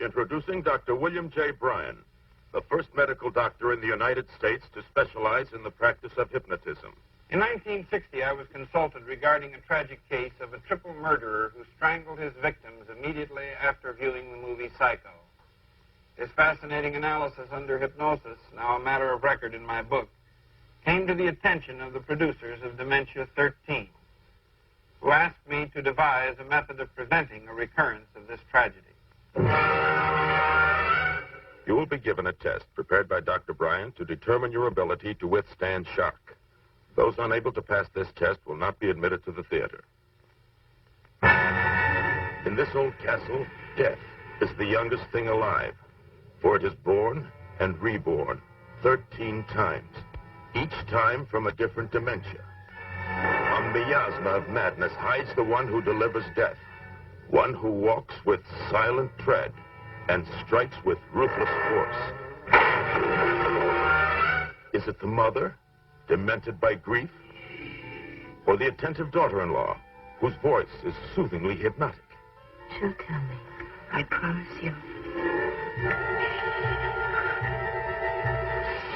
Introducing Dr. William J. Bryan, the first medical doctor in the United States to specialize in the practice of hypnotism. In 1960, I was consulted regarding a tragic case of a triple murderer who strangled his victims immediately after viewing the movie Psycho. His fascinating analysis under hypnosis, now a matter of record in my book, came to the attention of the producers of Dementia 13, who asked me to devise a method of preventing a recurrence of this tragedy. You will be given a test prepared by Dr. Bryan to determine your ability to withstand shock. Those unable to pass this test will not be admitted to the theater. In this old castle, death is the youngest thing alive, for it is born and reborn 13 times, each time from a different dementia. A miasma of madness hides the one who delivers death, one who walks with silent tread and strikes with ruthless force. Is it the mother, demented by grief, or the attentive daughter-in-law, whose voice is soothingly hypnotic? She'll tell me. I promise you.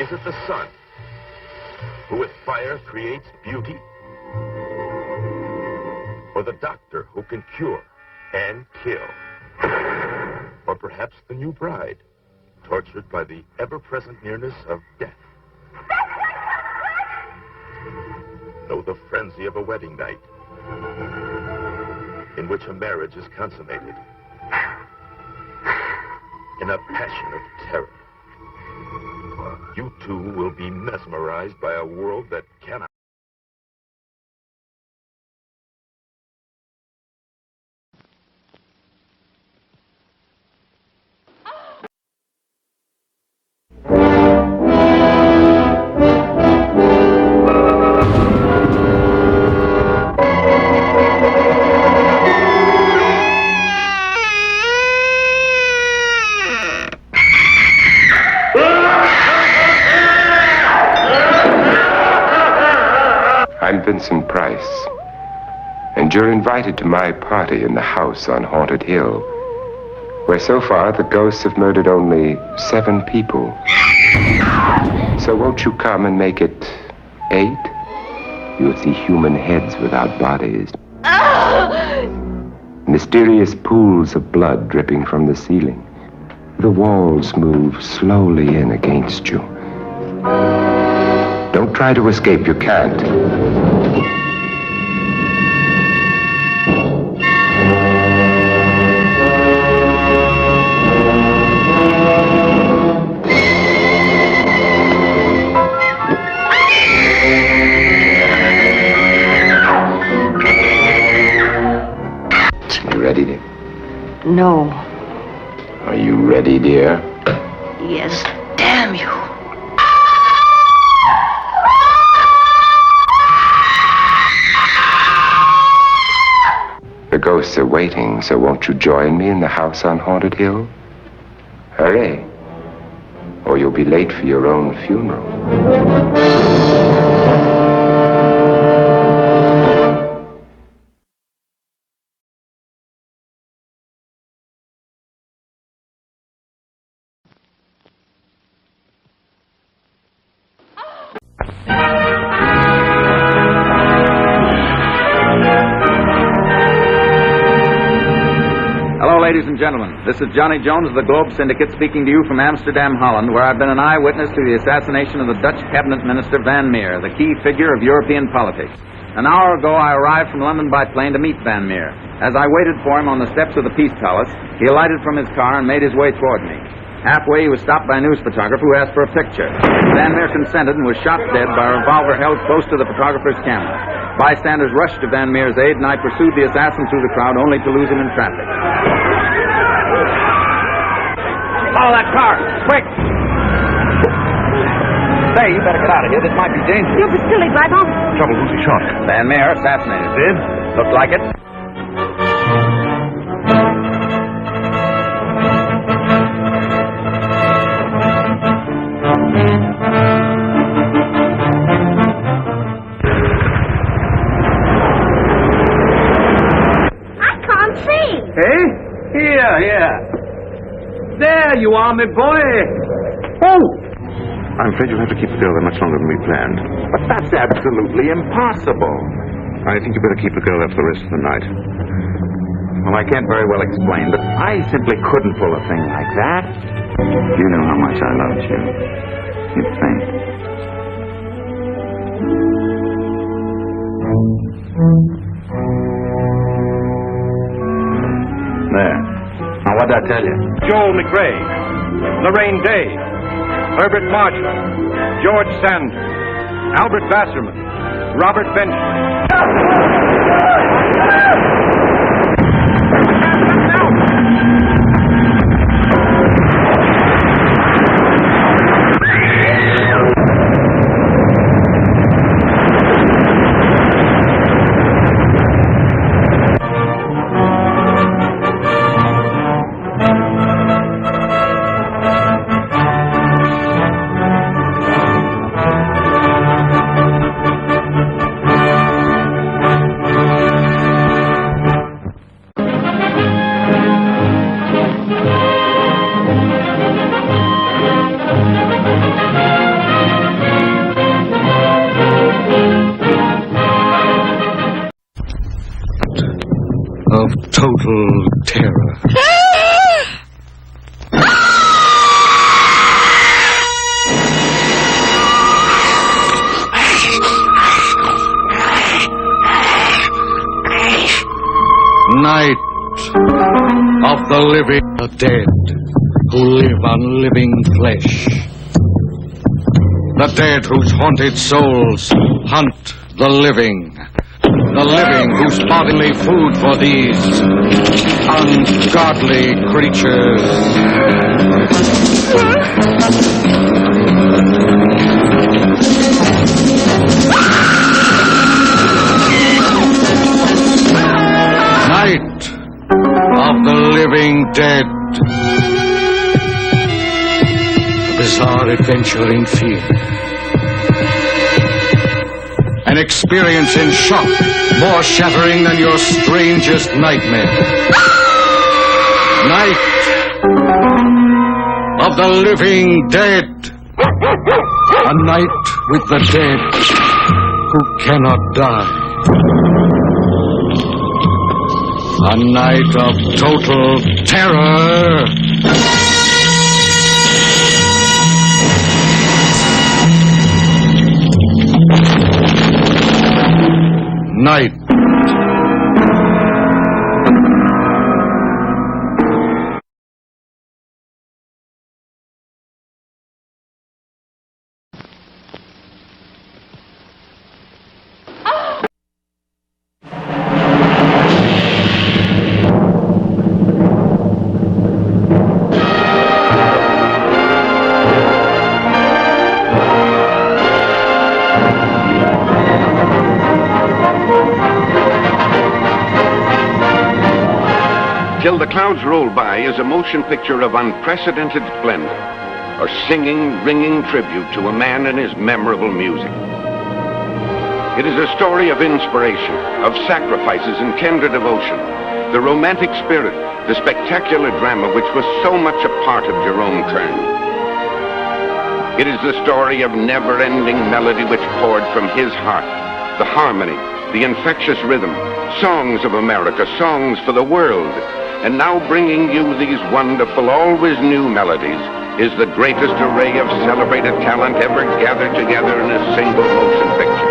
Is it the son, who with fire creates beauty? Or the doctor who can cure and kill? Or perhaps the new bride, tortured by the ever-present nearness of death? Know the frenzy of a wedding night, in which a marriage is consummated in a passion of terror. You too will be mesmerized by a world that cannot. I'm Vincent Price, and you're invited to my party in the house on Haunted Hill, where so far the ghosts have murdered only 7 people. So won't you come and make it 8? You'll see human heads without bodies. Mysterious pools of blood dripping from the ceiling. The walls move slowly in against you. Don't try to escape, you can't. You ready, dear? No. Are you ready, dear? Yes, damn you. The ghosts are waiting, so won't you join me in the house on Haunted Hill? Hurry, or you'll be late for your own funeral. Ladies and gentlemen, this is Johnny Jones of the Globe Syndicate speaking to you from Amsterdam, Holland, where I've been an eyewitness to the assassination of the Dutch cabinet minister Van Meer, the key figure of European politics. An hour ago, I arrived from London by plane to meet Van Meer. As I waited for him on the steps of the Peace Palace, he alighted from his car and made his way toward me. Halfway, he was stopped by a news photographer who asked for a picture. Van Meer consented and was shot dead by a revolver held close to the photographer's camera. Bystanders rushed to Van Meer's aid, and I pursued the assassin through the crowd only to lose him in traffic. Follow that car! Quick! Say, you better get out of here. This might be dangerous. You'll be silly, drive on. Trouble, who's he shot? Van Meer, assassinated. Did? Looked like it. Hey? Here. There you are, my boy. Oh! I'm afraid you'll have to keep still there much longer than we planned. But that's absolutely impossible. I think you better keep the girl there for the rest of the night. Well, I can't very well explain, but I simply couldn't pull a thing like that. You know how much I loved you. You'd faint. There. Now, what'd I tell you? Joel McRae, Lorraine Day, Herbert Marshall, George Sanders, Albert Basserman, Robert Benjamin. Of total terror. Night of the living, the dead, who live on living flesh. The dead whose haunted souls hunt the living. The living whose bodily food for these ungodly creatures. Night of the living dead. A bizarre adventure in fear. An experience in shock, more shattering than your strangest nightmare. Night of the living dead. A night with the dead who cannot die. A night of total terror. Night. Till the Clouds Roll By is a motion picture of unprecedented splendor, a singing, ringing tribute to a man and his memorable music. It is a story of inspiration, of sacrifices and tender devotion, the romantic spirit, the spectacular drama which was so much a part of Jerome Kern. It is the story of never-ending melody which poured from his heart, the harmony, the infectious rhythm, songs of America, songs for the world. And now bringing you these wonderful, always new melodies is the greatest array of celebrated talent ever gathered together in a single motion picture.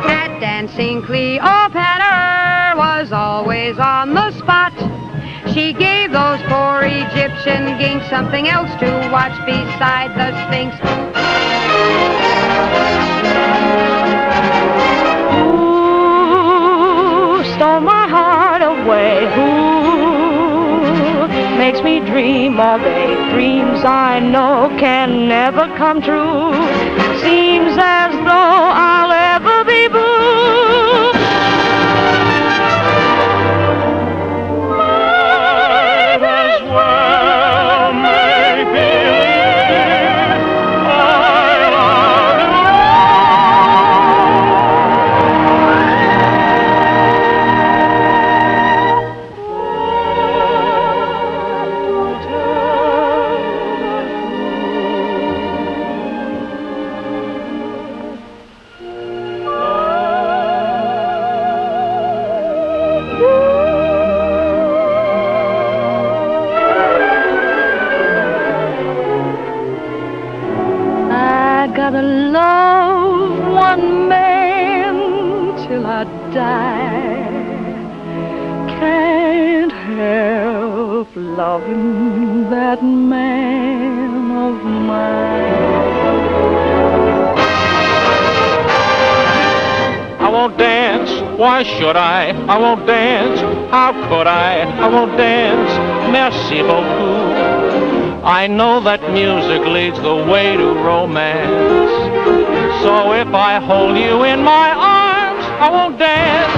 That dancing Cleopatra was always on the spot. She gave those poor Egyptian ginks something else to watch beside the Sphinx. Who stole my heart away? Who makes me dream all day? Dreams I know can never come true. Seems as though I'll ever be blue. Might as well make believe I love gotta love one man till I die. Can't help loving that man of mine. I won't dance, why should I? I won't dance, how could I won't dance, merci beaucoup. I know that music leads the way to romance. So if I hold you in my arms, I won't dance.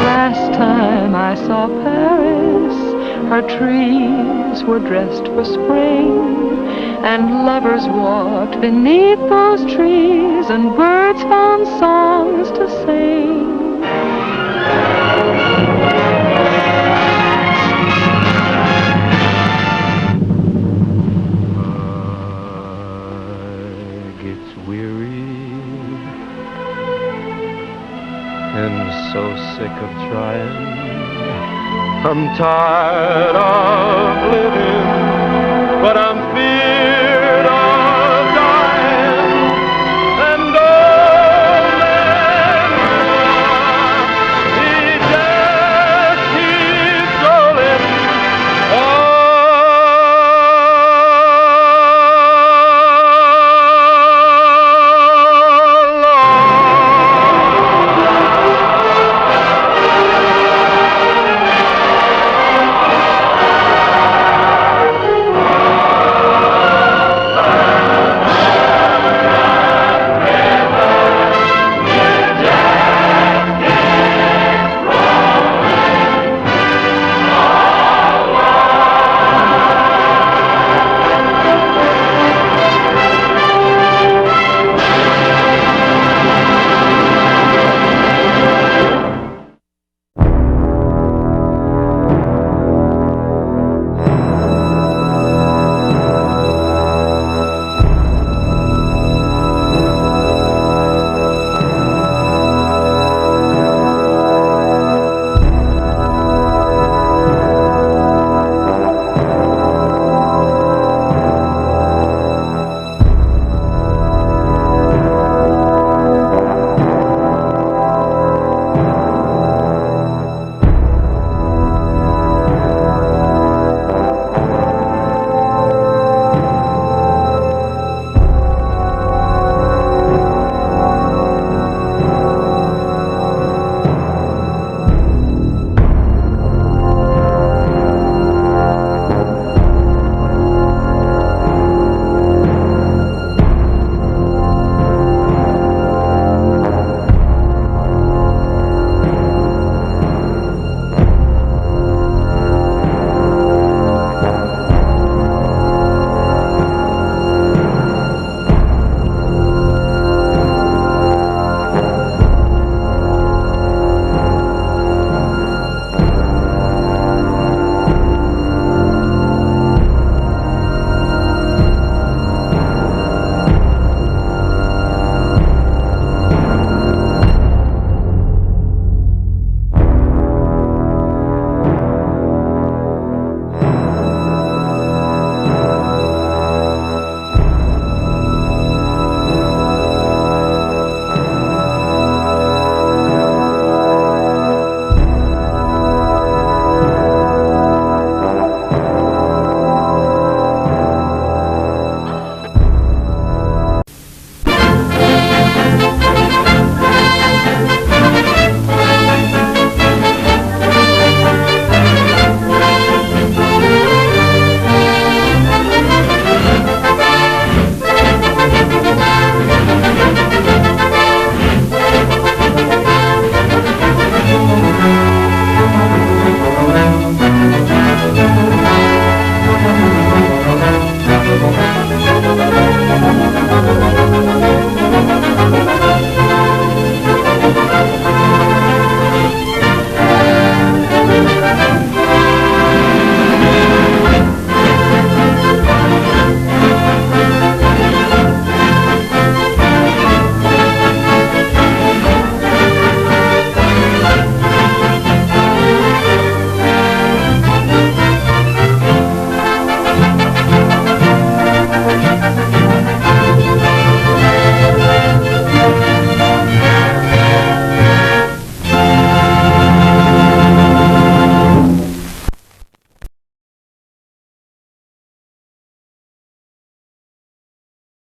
Last time I saw Paris, her trees were dressed for spring, and lovers walked beneath those trees, and birds found songs to sing. And so sick of trying, I'm tired of living, but I'm